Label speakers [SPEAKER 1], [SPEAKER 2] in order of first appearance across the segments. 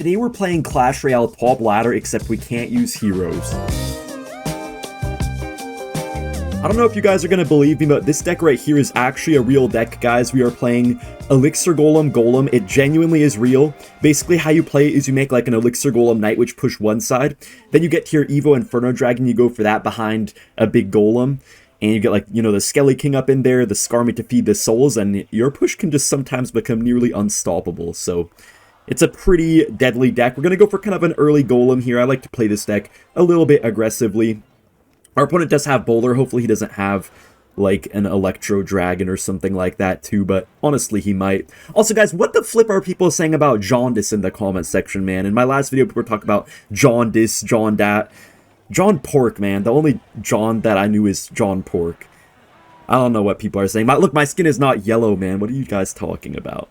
[SPEAKER 1] Today we're playing Clash Royale top ladder, except we can't use heroes. I don't know if you guys are going to believe me, but this deck right here is actually a real deck, guys. We are playing Elixir Golem. It genuinely is real. Basically, how you play it is you make like an Elixir Golem Knight, which push one side. Then you get to your Evo Inferno Dragon, you go for that behind a big Golem. And you get like, you know, the Skelly King up in there, the Spammy to feed the souls, and your push can just sometimes become nearly unstoppable. So it's a pretty deadly deck. We're going to go for kind of an early Golem here. I like to play this deck a little bit aggressively. Our opponent does have Bowler. Hopefully he doesn't have like an Electro Dragon or something like that too, but honestly he might. Also guys, what the flip are people saying about jaundice in the comment section, man? In my last video people were talking about jaundice, John dat. John Pork, man. The only John that I knew is John Pork. I don't know what people are saying. Look, my skin is not yellow, man. What are you guys talking about?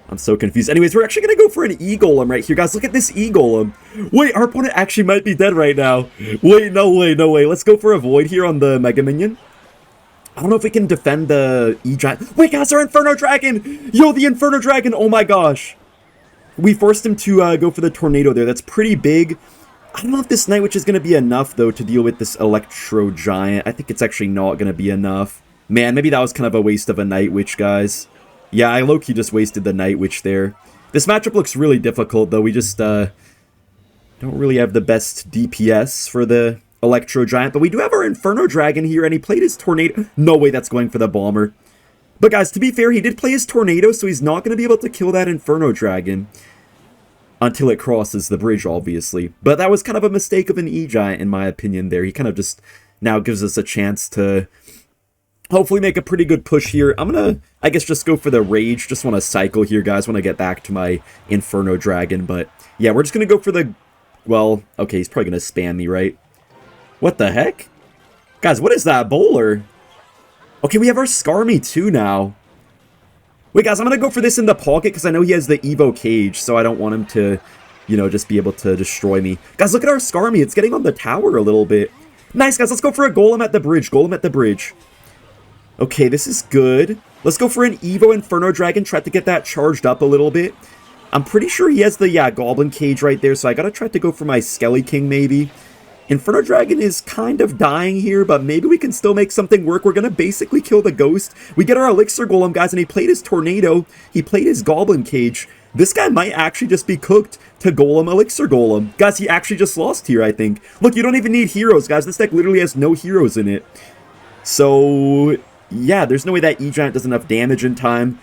[SPEAKER 1] I'm so confused. Anyways, we're actually going to go for an E-Golem right here. Guys, look at this E-Golem. Wait, our opponent actually might be dead right now. Wait, no way, no way. Let's go for a Void here on the Mega Minion. I don't know if we can defend the E-Giant. Wait, guys, our Inferno Dragon! Yo, the Inferno Dragon! Oh my gosh. We forced him to go for the Tornado there. That's pretty big. I don't know if this Night Witch is going to be enough, though, to deal with this Electro Giant. I think it's actually not going to be enough. Man, maybe that was kind of a waste of a Night Witch, guys. Yeah, I low-key just wasted the Night Witch there. This matchup looks really difficult, though. We just don't really have the best DPS for the Electro Giant. But we do have our Inferno Dragon here, and he played his Tornado. No way that's going for the Bomber. But guys, to be fair, he did play his Tornado, so he's not going to be able to kill that Inferno Dragon until it crosses the bridge, obviously. But that was kind of a mistake of an E-Giant, in my opinion, there. He kind of just now gives us a chance to hopefully make a pretty good push here. I'm gonna, I guess, just go for the Rage. Just want to cycle here, guys, when I get back to my Inferno Dragon. But yeah, we're just gonna go for the, well, okay, he's probably gonna spam me, right? What the heck? Guys, what is that Bowler? Okay, we have our Spammy too now. Wait, guys, I'm gonna go for this in the pocket because I know he has the Evo Cage, so I don't want him to, you know, just be able to destroy me. Guys, look at our Spammy. It's getting on the tower a little bit. Nice, guys. Let's go for a Golem at the bridge. Golem at the bridge. Okay, this is good. Let's go for an Evo Inferno Dragon. Try to get that charged up a little bit. I'm pretty sure he has the, yeah, Goblin Cage right there, so I gotta try to go for my Skelly King, maybe. Inferno Dragon is kind of dying here, but maybe we can still make something work. We're gonna basically kill the Ghost. We get our Elixir Golem, guys, and he played his Tornado. He played his Goblin Cage. This guy might actually just be cooked to Golem Elixir Golem. Guys, he actually just lost here, I think. Look, you don't even need heroes, guys. This deck literally has no heroes in it. So yeah, there's no way that E-Giant does enough damage in time.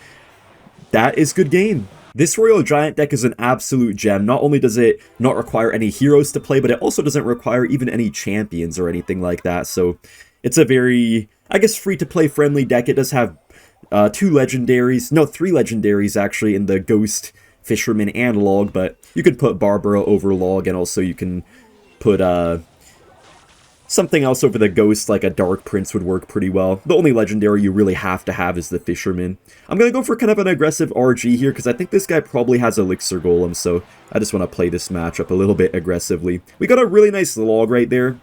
[SPEAKER 1] That is good game. This Royal Giant deck is an absolute gem. Not only does it not require any heroes to play, but it also doesn't require even any champions or anything like that. So it's a very, I guess, free-to-play friendly deck. It does have three legendaries actually in the Ghost, Fisherman, and Log, but you could put Barbara over Log, and also you can put something else over the Ghost, like a Dark Prince would work pretty well. The only legendary you really have to have is the Fisherman. I'm going to go for kind of an aggressive RG here, because I think this guy probably has Elixir Golem, so I just want to play this matchup a little bit aggressively. We got a really nice Log right there,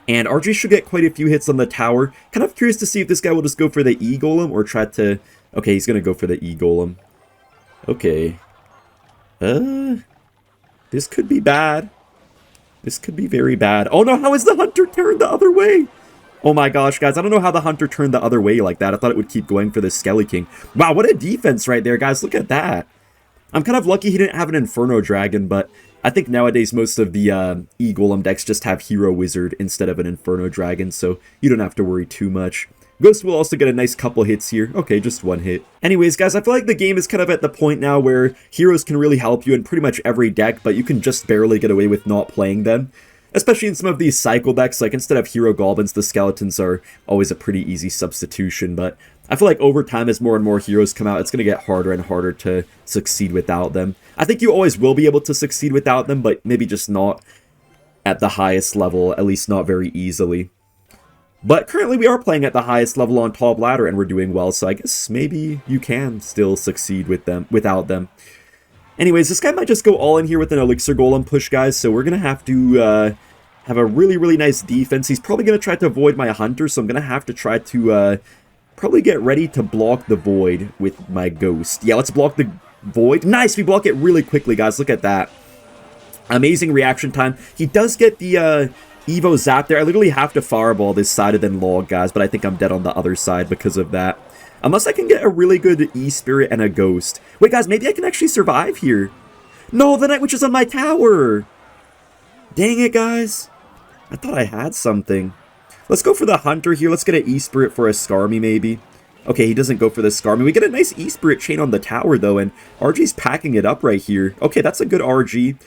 [SPEAKER 1] and RG should get quite a few hits on the tower. Kind of curious to see if this guy will just go for the E-Golem, or try to... Okay, he's going to go for the E-Golem. Okay. This could be bad. This could be very bad. Oh no, how is the Hunter turned the other way? Oh my gosh, guys, I don't know how the Hunter turned the other way like that. I thought it would keep going for the Skelly King. Wow, what a defense right there, guys. Look at that. I'm kind of lucky he didn't have an Inferno Dragon, but I think nowadays most of the E-Golem decks just have Hero Wizard instead of an Inferno Dragon, so you don't have to worry too much. Ghost will also get a nice couple hits here. Okay, just one hit. Anyways, guys, I feel like the game is kind of at the point now where heroes can really help you in pretty much every deck, but you can just barely get away with not playing them. Especially in some of these cycle decks, like instead of hero goblins, the skeletons are always a pretty easy substitution, but I feel like over time as more and more heroes come out, it's going to get harder and harder to succeed without them. I think you always will be able to succeed without them, but maybe just not at the highest level, at least not very easily. But currently we are playing at the highest level on top ladder and we're doing well, so I guess maybe you can still succeed with them without them. Anyways, this guy might just go all in here with an Elixir Golem push, guys, so we're going to have to have a really, really nice defense. He's probably going to try to avoid my Hunter, so I'm going to have to try to probably get ready to block the Void with my Ghost. Yeah, let's block the Void. Nice, we block it really quickly, guys. Look at that. Amazing reaction time. He does get the Evo Zap there. I literally have to fireball this side and then log, guys, but I think I'm dead on the other side because of that. Unless I can get a really good E-Spirit and a Ghost. Wait, guys, maybe I can actually survive here. No, the Night Witch is on my tower. Dang it, guys. I thought I had something. Let's go for the Hunter here. Let's get an E-Spirit for a Skarmy, maybe. Okay, he doesn't go for the Skarmy. We get a nice E-Spirit chain on the tower, though, and RG's packing it up right here. Okay, that's a good RG.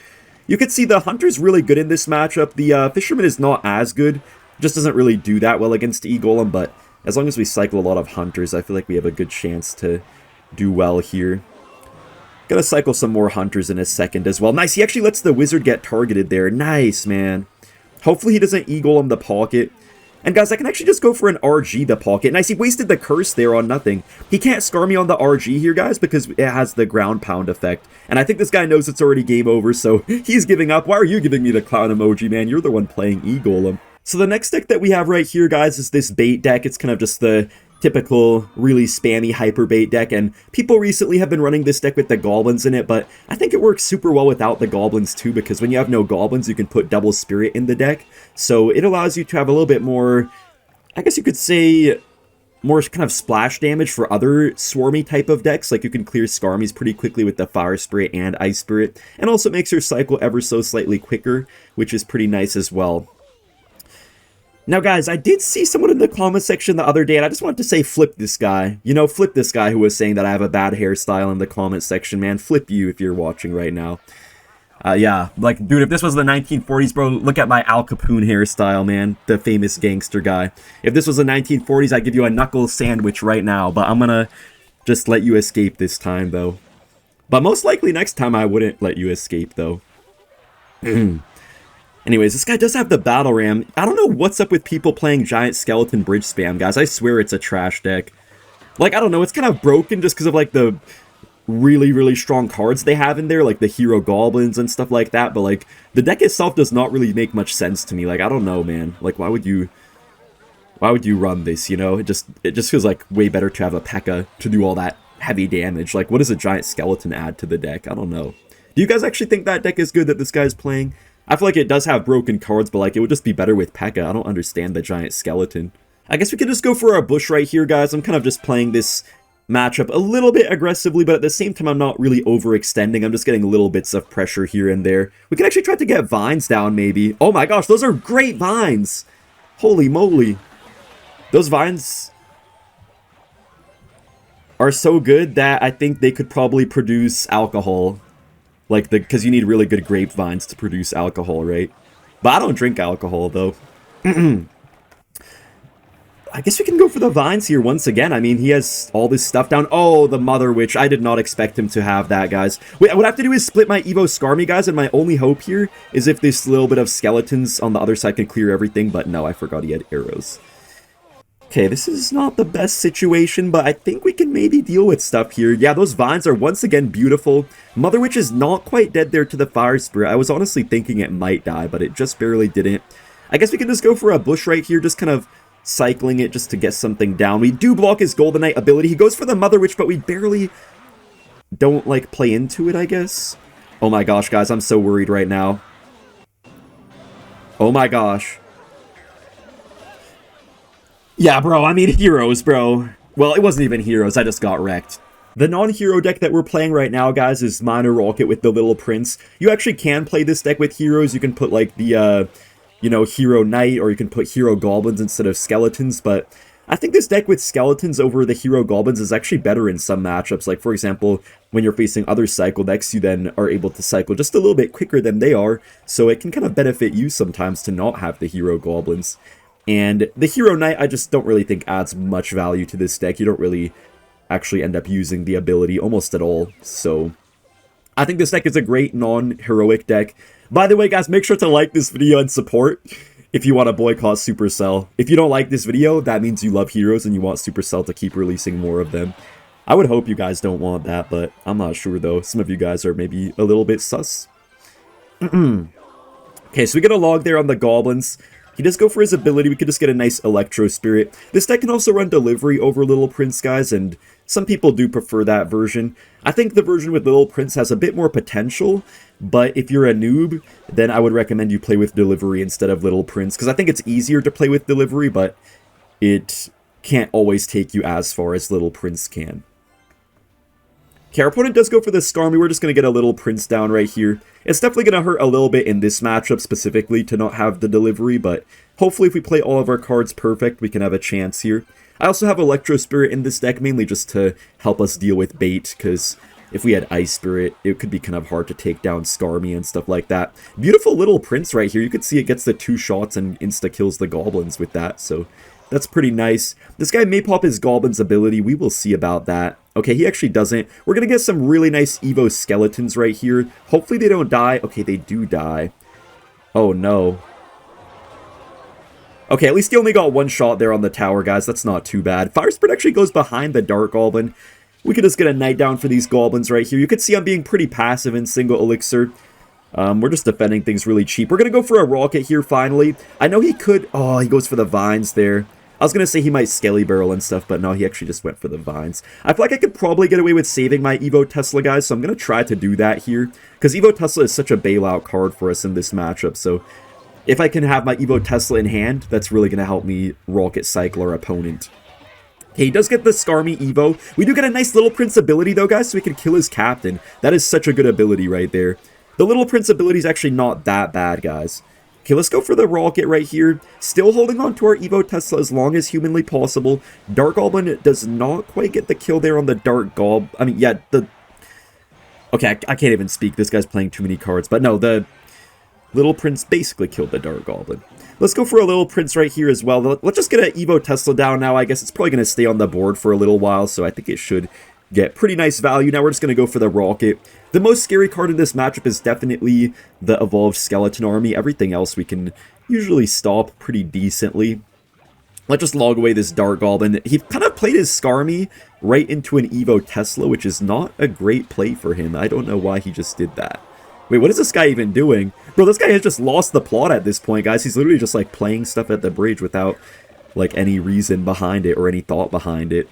[SPEAKER 1] You can see the Hunter's really good in this matchup. The Fisherman is not as good. Just doesn't really do that well against E-Golem, but as long as we cycle a lot of Hunters, I feel like we have a good chance to do well here. Gonna cycle some more Hunters in a second as well. Nice, he actually lets the Wizard get targeted there. Nice, man. Hopefully he doesn't E-Golem the pocket. And guys, I can actually just go for an RG the pocket. Nice, he wasted the curse there on nothing. He can't scar me on the RG here, guys, because it has the ground pound effect. And I think this guy knows it's already game over, so he's giving up. Why are you giving me the clown emoji, man? You're the one playing E-Golem. So the next deck that we have right here, guys, is this bait deck. It's kind of just the typical, really spammy hyper bait deck, and people recently have been running this deck with the goblins in it, but I think it works super well without the goblins too, because when you have no goblins, you can put double spirit in the deck, so it allows you to have a little bit more, I guess you could say, more kind of splash damage for other swarmy type of decks. Like you can clear Skarmies pretty quickly with the Fire Spirit and Ice Spirit, and also makes your cycle ever so slightly quicker, which is pretty nice as well. Now, guys, I did see someone in the comment section the other day, and I just wanted to say flip this guy. You know, flip this guy who was saying that I have a bad hairstyle in the comment section, man. Flip you if you're watching right now. Yeah, like, dude, if this was the 1940s, bro, look at my Al Capone hairstyle, man. The famous gangster guy. If this was the 1940s, I'd give you a knuckle sandwich right now, but I'm gonna just let you escape this time, though. But most likely next time I wouldn't let you escape, though. Anyways, this guy does have the Battle Ram. I don't know what's up with people playing Giant Skeleton Bridge Spam, guys. I swear it's a trash deck. Like, I don't know, it's kind of broken just because of, like, the really, really strong cards they have in there, like the Hero Goblins and stuff like that, but, like, the deck itself does not really make much sense to me. Like, I don't know, man. Like, why would you run this, you know? It just feels like way better to have a P.E.K.K.A. to do all that heavy damage. Like, what does a Giant Skeleton add to the deck? I don't know. Do you guys actually think that deck is good that this guy's playing? I feel like it does have broken cards, but like it would just be better with P.E.K.K.A. I don't understand the Giant Skeleton. I guess we could just go for our bush right here, guys. I'm kind of just playing this matchup a little bit aggressively, but at the same time, I'm not really overextending. I'm just getting little bits of pressure here and there. We can actually try to get vines down, maybe. Oh my gosh, those are great vines! Holy moly. Those vines are so good that I think they could probably produce alcohol. Like, because you need really good grapevines to produce alcohol, right? But I don't drink alcohol, though. I guess we can go for the vines here once again. I mean, he has all this stuff down. Oh, the Mother Witch. I did not expect him to have that, guys. Wait, what I have to do is split my Evo Skarmy, guys, and my only hope here is if this little bit of skeletons on the other side can clear everything, but no, I forgot he had arrows. Okay, this is not the best situation, but I think we can maybe deal with stuff here. Yeah, those vines are once again beautiful. Mother Witch is not quite dead there to the Fire Spirit. I was honestly thinking it might die, but it just barely didn't. I guess we can just go for a bush right here, just kind of cycling it just to get something down. We do block his Golden Knight ability. He goes for the Mother Witch, but we barely don't, like, play into it, I guess. Oh my gosh, guys, I'm so worried right now. Oh my gosh. Yeah, bro, I mean, heroes, bro. Well, it wasn't even heroes, I just got wrecked. The non-hero deck that we're playing right now, guys, is Minor Rocket with the Little Prince. You actually can play this deck with heroes. You can put, like, the, you know, Hero Knight, or you can put Hero Goblins instead of Skeletons, but I think this deck with Skeletons over the Hero Goblins is actually better in some matchups. Like, for example, when you're facing other cycle decks, you then are able to cycle just a little bit quicker than they are, so it can kind of benefit you sometimes to not have the Hero Goblins. And the Hero Knight, I just don't really think adds much value to this deck. You don't really actually end up using the ability almost at all. So I think this deck is a great non-heroic deck. By the way, guys, make sure to like this video and support if you want to boycott Supercell. If you don't like this video, that means you love heroes and you want Supercell to keep releasing more of them. I would hope you guys don't want that, but I'm not sure though. Some of you guys are maybe a little bit sus. Okay, so we get a log there on the goblins. He does go for his ability. We could just get a nice Electro Spirit. This deck can also run Delivery over Little Prince, guys, and Some people do prefer that version. I think the version with Little Prince has a bit more potential, but if you're a noob, then I would recommend you play with Delivery instead of Little Prince, because I think it's easier to play with Delivery, but it can't always take you as far as Little Prince can. Okay, our opponent does go for the Spammy. We're just going to get a Little Prince down right here. It's definitely going to hurt a little bit in this matchup specifically to not have the Delivery, but hopefully if we play all of our cards perfect, we can have a chance here. I also have Electro Spirit in this deck, mainly just to help us deal with bait, because if we had Ice Spirit, it could be kind of hard to take down Spammy and stuff like that. Beautiful Little Prince right here. You can see it gets the 2 shots and insta-kills the goblins with that, so that's pretty nice. This guy may pop his Goblin's ability. We will see about that. Okay, he actually doesn't. We're going to get some really nice Evo Skeletons right here. Hopefully they don't die. Okay, they do die. Oh, no. Okay, at least he only got 1 shot there on the tower, guys. That's not too bad. Fire Spirit actually goes behind the Dark Goblin. We could just get a Knight down for these Goblins right here. You can see I'm being pretty passive in single Elixir. We're just defending things really cheap. We're going to go for a Rocket here, finally. I know he could... Oh, he goes for the Vines there. I was going to say he might Skelly Barrel and stuff, but no, he actually just went for the Vines. I feel like I could probably get away with saving my Evo Tesla, guys, so I'm going to try to do that here. Because Evo Tesla is such a bailout card for us in this matchup, so if I can have my Evo Tesla in hand, that's really going to help me Rocket Cycle our opponent. Okay, he does get the Spammy Evo. We do get a nice Little Prince ability, though, guys, so we can kill his captain. That is such a good ability right there. The Little Prince ability is actually not that bad, guys. Okay, let's go for the Rocket right here. Still holding on to our Evo Tesla as long as humanly possible. Dark Goblin does not quite get the kill there on the Dark Goblin. I mean, yeah, the... Okay, I can't even speak. This guy's playing too many cards. But no, the Little Prince basically killed the Dark Goblin. Let's go for a Little Prince right here as well. Let's just get an Evo Tesla down now. I guess it's probably going to stay on the board for a little while, so I think it should get pretty nice value. Now we're just going to go for the Rocket. The most scary card in this matchup is definitely the Evolved Skeleton Army. Everything else we can usually stop pretty decently. Let's just log away this Dark Goblin. He kind of played his Spammy right into an Evo Tesla, which is not a great play for him. I don't know why he just did that. Wait, what is this guy even doing? Bro, this guy has just lost the plot at this point, guys. He's literally just, like, playing stuff at the bridge without, like, any reason behind it or any thought behind it.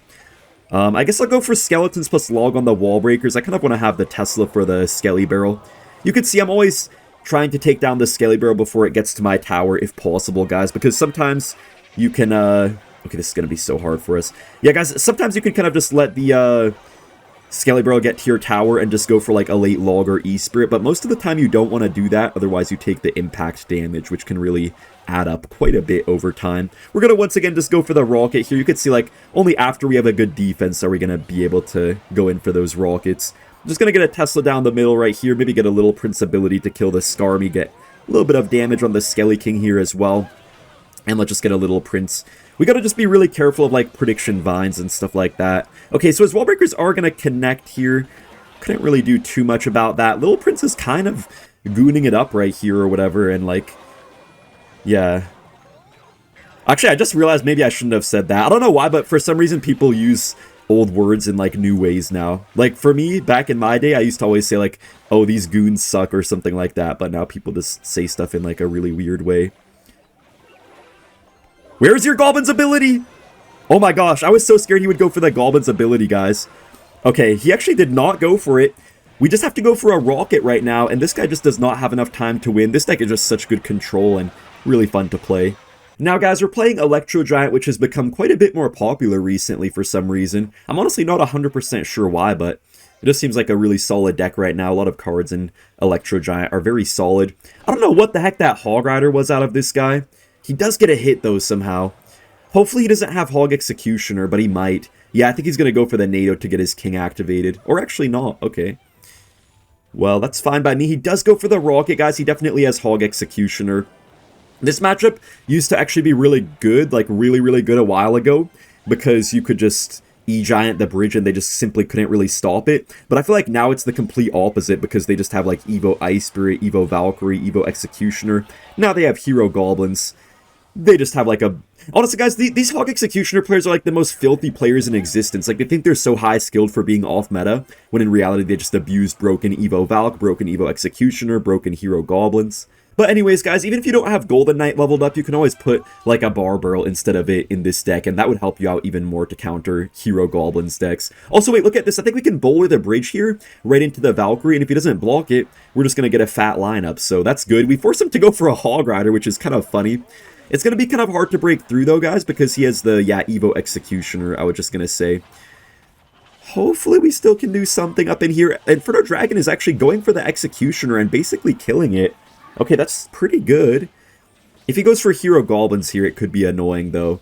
[SPEAKER 1] I guess I'll go for Skeletons plus Log on the Wall Breakers. I kind of want to have the Tesla for the Skelly Barrel. You can see I'm always trying to take down the Skelly Barrel before it gets to my tower, if possible, guys, because sometimes you can, okay, this is going to be so hard for us. Yeah, guys, sometimes you can kind of just let the, Skelly Barrel get to your tower and just go for like a late Log or E-Spirit, but most of the time you don't want to do that, otherwise you take the impact damage, which can really add up quite a bit over time. We're going to once again just go for the Rocket here. You can see like only after we have a good defense are we going to be able to go in for those Rockets. I'm just going to get a Tesla down the middle right here, maybe get a Little Prince ability to kill the Spammy, get a little bit of damage on the Skelly King here as well. And let's just get a Little Prince. We gotta just be really careful of, like, prediction vines and stuff like that. Okay, so his wall breakers are gonna connect here. Couldn't really do too much about that. Little Prince is kind of gooning it up right here or whatever, and, like, yeah. Actually, I just realized maybe I shouldn't have said that. I don't know why, but for some reason people use old words in, like, new ways now. Like, for me, back in my day, I used to always say, like, oh, these goons suck or something like that, but now people just say stuff in, like, a really weird way. Where's your Goblin's ability? Oh my gosh, I was so scared he would go for the Goblin's ability, guys. Okay, he actually did not go for it. We just have to go for a Rocket right now, and this guy just does not have enough time to win. This deck is just such good control and really fun to play. Now, guys, we're playing Electro Giant, which has become quite a bit more popular recently for some reason. I'm honestly not 100% sure why, but it just seems like a really solid deck right now. A lot of cards in Electro Giant are very solid. I don't know what the heck that Hog Rider was out of this guy. He does get a hit, though, somehow. Hopefully he doesn't have Hog Executioner, but he might. Yeah, I think he's going to go for the NATO to get his King activated. Or actually not. Okay. Well, that's fine by me. He does go for the Rocket, guys. He definitely has Hog Executioner. This matchup used to actually be really good, like really, really good a while ago, because you could just E-Giant the bridge and they just simply couldn't really stop it. But I feel like now it's the complete opposite, because they just have like Evo Ice Spirit, Evo Valkyrie, Evo Executioner. Now they have Hero Goblins. They just have like a... Honestly, guys, these Hog Executioner players are like the most filthy players in existence. Like, they think they're so high skilled for being off meta, when in reality they just abuse broken Evo Valk, broken Evo Executioner, broken Hero Goblins. But anyways, guys, even if you don't have Golden Knight leveled up, you can always put like a Barbarrel instead of it in this deck, and that would help you out even more to counter Hero Goblins decks. Also, wait, look at this. I think we can bowler the bridge here right into the Valkyrie, and if he doesn't block it, we're just going to get a fat lineup, so that's good. We force him to go for a Hog Rider, which is kind of funny. It's going to be kind of hard to break through, though, guys, because he has the, yeah, Evo Executioner, I was just going to say. Hopefully we still can do something up in here. Inferno Dragon is actually going for the Executioner and basically killing it. Okay, that's pretty good. If he goes for Hero Goblins here, it could be annoying, though.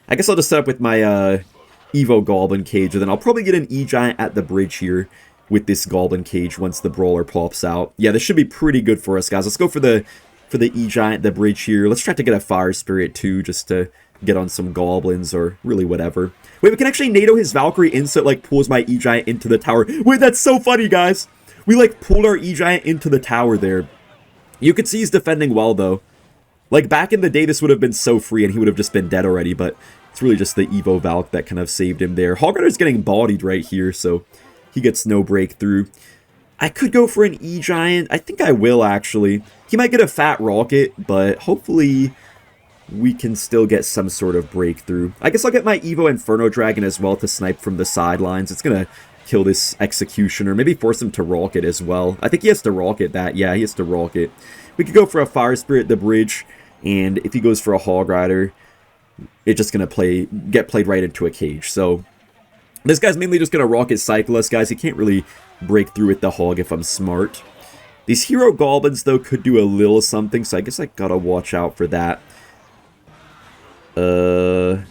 [SPEAKER 1] I guess I'll just set up with my Evo Goblin Cage, and then I'll probably get an E-Giant at the bridge here with this Goblin Cage once the Brawler pops out. Yeah, this should be pretty good for us, guys. Let's go for the E-Giant, the bridge here. Let's try to get a Fire Spirit, too, just to get on some Goblins, or really whatever. Wait, we can actually NATO his Valkyrie in, so it, like, pulls my E-Giant into the tower. Wait, that's so funny, guys! We, like, pulled our E-Giant into the tower there. You could see he's defending well, though. Like, back in the day, this would have been so free, and he would have just been dead already, but it's really just the Evo Valk that kind of saved him there. Hog Rider's getting bodied right here, so he gets no breakthrough. I could go for an E-Giant. I think I will, actually. He might get a fat rocket, but hopefully we can still get some sort of breakthrough. I guess I'll get my Evo Inferno Dragon as well to snipe from the sidelines. It's going to kill this Executioner. Maybe force him to rocket as well. I think he has to rocket that. Yeah, he has to rocket. We could go for a Fire Spirit at the bridge, and if he goes for a Hog Rider, it's just going to get played right into a cage. So this guy's mainly just going to rocket cycle us, guys. He can't really break through with the Hog if I'm smart. These Hero Goblins, though, could do a little something, so I guess I gotta watch out for that. Bro,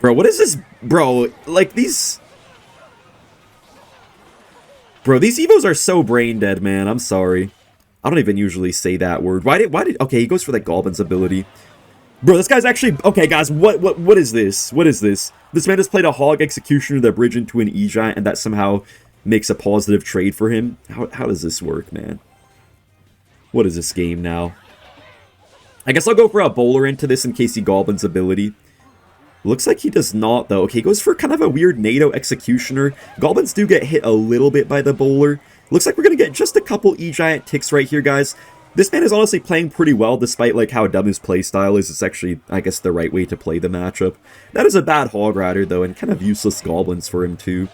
[SPEAKER 1] what is this? Bro, like, these... Bro, these Evos are so brain dead, man. I'm sorry. I don't even usually say that word. Why did... Okay, he goes for the Goblin's ability. Bro, this guy's actually... Okay, guys, what is this? What is this? This man just played a Hog Executioner that bridge into an E-Giant, and that somehow makes a positive trade for him? How does this work, man? What is this game now? I guess I'll go for a Bowler into this in case he Goblin's ability. Looks like he does not, though. Okay, he goes for kind of a weird NATO Executioner. Goblins do get hit a little bit by the Bowler. Looks like we're going to get just a couple E-Giant ticks right here, guys. This man is honestly playing pretty well, despite like how dumb his playstyle is. It's actually, I guess, the right way to play the matchup. That is a bad Hog Rider, though, and kind of useless Goblins for him, too.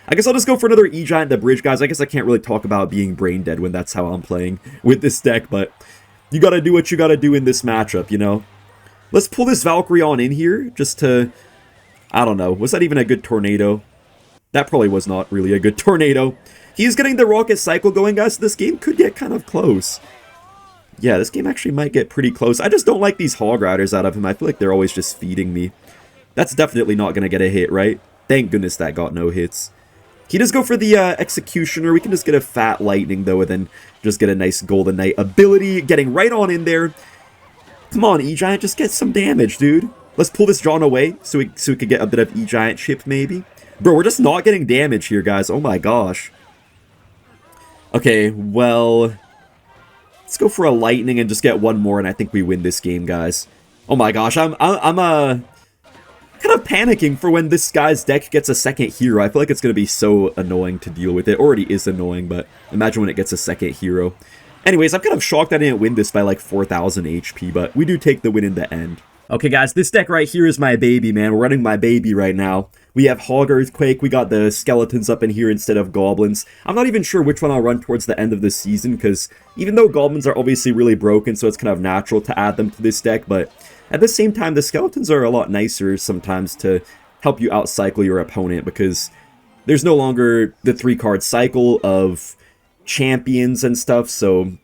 [SPEAKER 1] I guess I'll just go for another E-Giant at the bridge, guys. I guess I can't really talk about being brain dead when that's how I'm playing with this deck, but you gotta do what you gotta do in this matchup, you know? Let's pull this Valkyrie on in here, just to... I don't know. Was that even a good tornado? That probably was not really a good tornado. He's getting the rocket cycle going, guys. So this game could get kind of close. Yeah, this game actually might get pretty close. I just don't like these Hog Riders out of him. I feel like they're always just feeding me. That's definitely not going to get a hit, right? Thank goodness that got no hits. He does go for the Executioner. We can just get a fat Lightning, though, and then just get a nice Golden Knight ability. Getting right on in there. Come on, E-Giant, just get some damage, dude. Let's pull this John away so we could get a bit of E-Giant chip, maybe. Bro, we're just not getting damage here, guys. Oh my gosh. Okay, well... Let's go for a Lightning and just get one more, and I think we win this game, guys. Oh my gosh, I'm kind of panicking for when this guy's deck gets a second hero. I feel like it's going to be so annoying to deal with. It already is annoying, but imagine when it gets a second hero. Anyways, I'm kind of shocked I didn't win this by like 4,000 HP, but we do take the win in the end. Okay, guys, this deck right here is my baby, man. We're running my baby right now. We have Hog Earthquake. We got the Skeletons up in here instead of Goblins. I'm not even sure which one I'll run towards the end of the season, because even though Goblins are obviously really broken, so it's kind of natural to add them to this deck, but at the same time, the Skeletons are a lot nicer sometimes to help you outcycle your opponent, because there's no longer the 3-card cycle of champions and stuff, so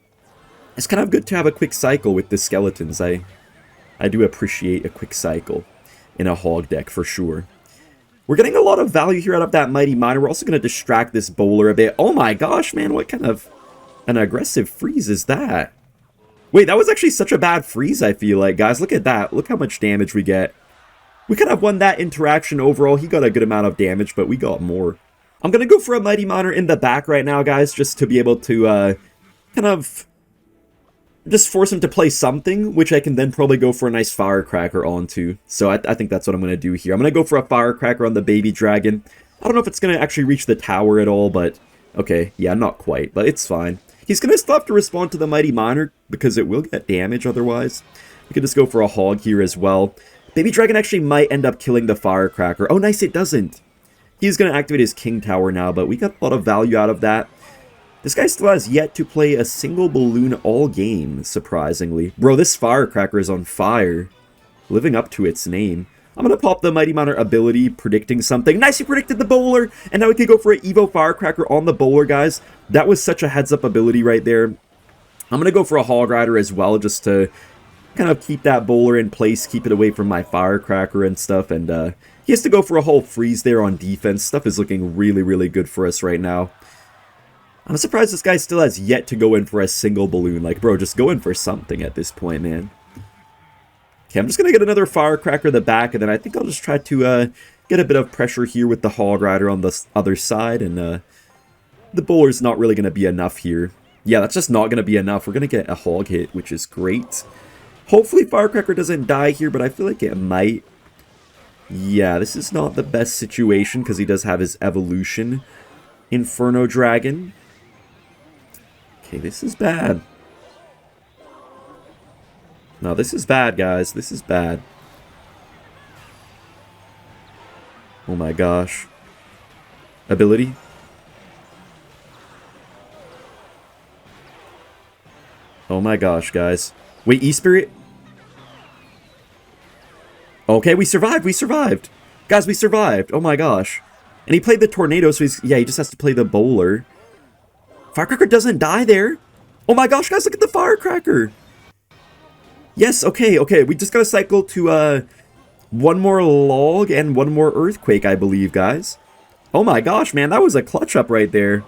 [SPEAKER 1] it's kind of good to have a quick cycle with the Skeletons. I do appreciate a quick cycle in a Hog deck, for sure. We're getting a lot of value here out of that Mighty Miner. We're also going to distract this Bowler a bit. Oh my gosh, man, what kind of an aggressive freeze is that? Wait, that was actually such a bad freeze, I feel like, guys. Look at that. Look how much damage we get. We could have won that interaction overall. He got a good amount of damage, but we got more. I'm going to go for a Mighty Miner in the back right now, guys, just to be able to kind of just force him to play something, which I can then probably go for a nice Firecracker onto. So I think that's what I'm going to do here. I'm going to go for a Firecracker on the Baby Dragon. I don't know if it's going to actually reach the tower at all, but okay, yeah, not quite, but it's fine. He's going to still have to respond to the Mighty Miner because it will get damage otherwise. We could just go for a hog here as well. Baby Dragon actually might end up killing the Firecracker. Oh, nice, it doesn't. He's going to activate his King Tower now, but we got a lot of value out of that. This guy still has yet to play a single balloon all game, surprisingly. Bro, this Firecracker is on fire. Living up to its name. I'm going to pop the Mighty Miner ability, predicting something. Nice, he predicted the Bowler! And now we can go for an Evo Firecracker on the Bowler, guys. That was such a heads-up ability right there. I'm going to go for a Hog Rider as well, just to kind of keep that Bowler in place, keep it away from my Firecracker and stuff. And he has to go for a whole freeze there on defense. Stuff is looking really, really good for us right now. I'm surprised this guy still has yet to go in for a single balloon. Like, bro, just go in for something at this point, man. Okay, I'm just going to get another Firecracker in the back, and then I think I'll just try to get a bit of pressure here with the Hog Rider on the other side, and the Bowler's not really going to be enough here. Yeah, that's just not going to be enough. We're going to get a Hog hit, which is great. Hopefully Firecracker doesn't die here, but I feel like it might. Yeah, this is not the best situation, because he does have his Evolution Inferno Dragon. Okay, this is bad. No, this is bad, guys. This is bad. Oh my gosh. Ability. Oh my gosh, guys. Wait, E-Spirit? Okay, we survived. We survived. Guys, we survived. Oh my gosh. And he played the Tornado, so he's... Yeah, he just has to play the Bowler. Firecracker doesn't die there. Oh my gosh, guys, look at the Firecracker. Yes, okay, okay. We just got to cycle to one more Log and one more Earthquake, I believe, guys. Oh my gosh, man, that was a clutch up right there.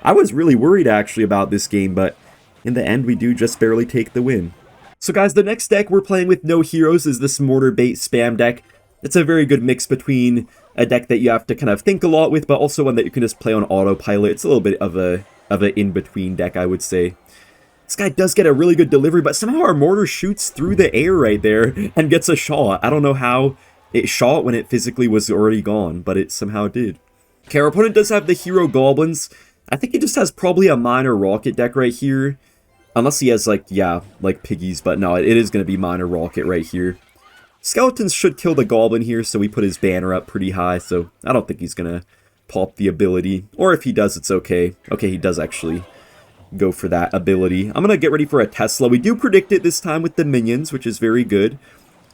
[SPEAKER 1] I was really worried, actually, about this game, but in the end, we do just barely take the win. So, guys, the next deck we're playing with no heroes is this Mortar Bait Spam deck. It's a very good mix between a deck that you have to kind of think a lot with, but also one that you can just play on autopilot. It's a little bit of a in-between deck, I would say. This guy does get a really good delivery, but somehow our Mortar shoots through the air right there and gets a shot. I don't know how it shot when it physically was already gone, but it somehow did. Okay, our opponent does have the Hero Goblins. I think he just has probably a Minor Rocket deck right here. Unless he has, like, yeah, like Piggies, but no, it is going to be Minor Rocket right here. Skeletons should kill the Goblin here, so we put his banner up pretty high, so I don't think he's going to pop the ability. Or if he does, it's okay. Okay, he does actually go for that ability. I'm going to get ready for a Tesla. We do predict it this time with the minions, which is very good.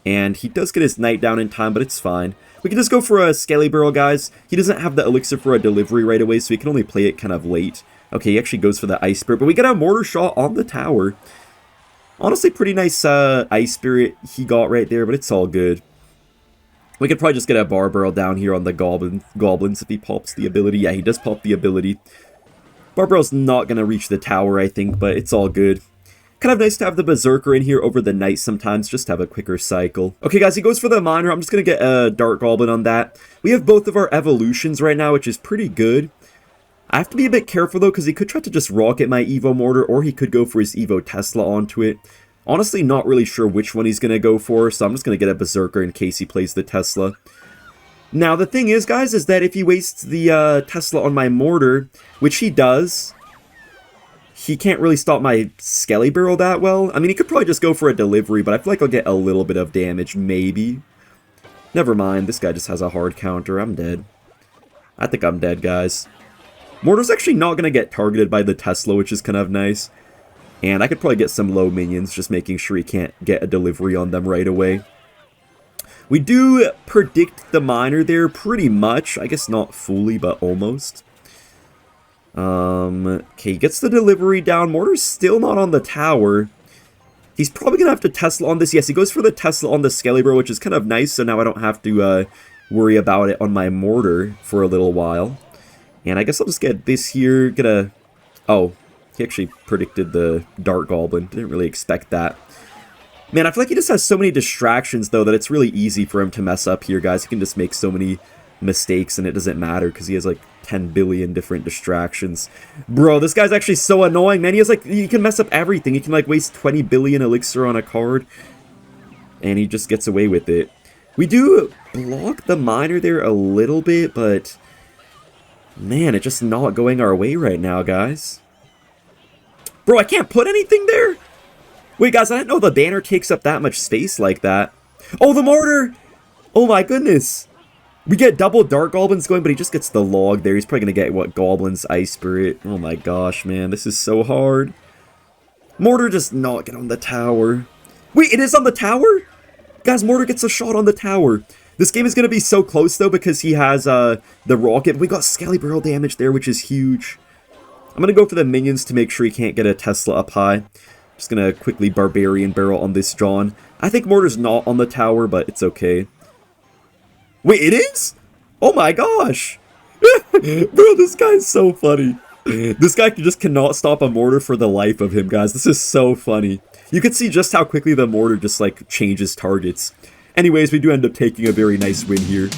[SPEAKER 1] And he does get his Knight down in time, but it's fine. We can just go for a Skelly Barrel, guys. He doesn't have the Elixir for a delivery right away, so he can only play it kind of late. Okay, he actually goes for the Ice Spirit, but we get a Mortar Shot on the tower. Honestly, pretty nice Ice Spirit he got right there, but it's all good. We could probably just get a Bar Barrel down here on the Goblins if he pops the ability. Yeah, he does pop the ability. Bar Barrel's not going to reach the tower, I think, but it's all good. Kind of nice to have the Berserker in here over the Knight sometimes, just to have a quicker cycle. Okay, guys, he goes for the Miner. I'm just going to get a Dark Goblin on that. We have both of our Evolutions right now, which is pretty good. I have to be a bit careful, though, because he could try to just rocket my Evo Mortar, or he could go for his Evo Tesla onto it. Honestly, not really sure which one he's going to go for, so I'm just going to get a Berserker in case he plays the Tesla. Now, the thing is, guys, is that if he wastes the Tesla on my Mortar, which he does, he can't really stop my Skelly Barrel that well. I mean, he could probably just go for a delivery, but I feel like I'll get a little bit of damage, maybe. Never mind, this guy just has a hard counter. I'm dead. I think I'm dead, guys. Mortar's actually not going to get targeted by the Tesla, which is kind of nice. And I could probably get some low minions, just making sure he can't get a delivery on them right away. We do predict the Miner there pretty much. I guess not fully, but almost. Okay, he gets the delivery down. Mortar's still not on the tower. He's probably going to have to Tesla on this. Yes, he goes for the Tesla on the Skelly Barrel, which is kind of nice. So now I don't have to worry about it on my Mortar for a little while. And I guess I'll just get this here. Get a... Oh, he actually predicted the Dark Goblin. Didn't really expect that. Man, I feel like he just has so many distractions, though, that it's really easy for him to mess up here, guys. He can just make so many mistakes, and it doesn't matter, because he has, like, 10 billion different distractions. Bro, this guy's actually so annoying, man. He has, like, he can mess up everything. He can, like, waste 20 billion Elixir on a card, and he just gets away with it. We do block the Miner there a little bit, but... Man, it's just not going our way right now, guys. Bro, I can't put anything there? Wait, guys, I didn't know the banner takes up that much space like that. Oh, the mortar! Oh my goodness. We get double dark goblins going, but he just gets the log there. He's probably going to get, what, goblins, ice spirit. Oh my gosh, man. This is so hard. Mortar just not get on the tower. Wait, it is on the tower? Guys, Mortar gets a shot on the tower. This game is going to be so close, though, because he has the rocket. We got Skelly Barrel damage there, which is huge. I'm going to go for the minions to make sure he can't get a Tesla up high. Just going to quickly Barbarian Barrel on this John. I think Mortar's not on the tower, but it's okay. Wait, it is? Oh my gosh. Bro, this guy's so funny. This guy just cannot stop a mortar for the life of him, guys. This is so funny. You can see just how quickly the mortar just, like, changes targets. Anyways, we do end up taking a very nice win here.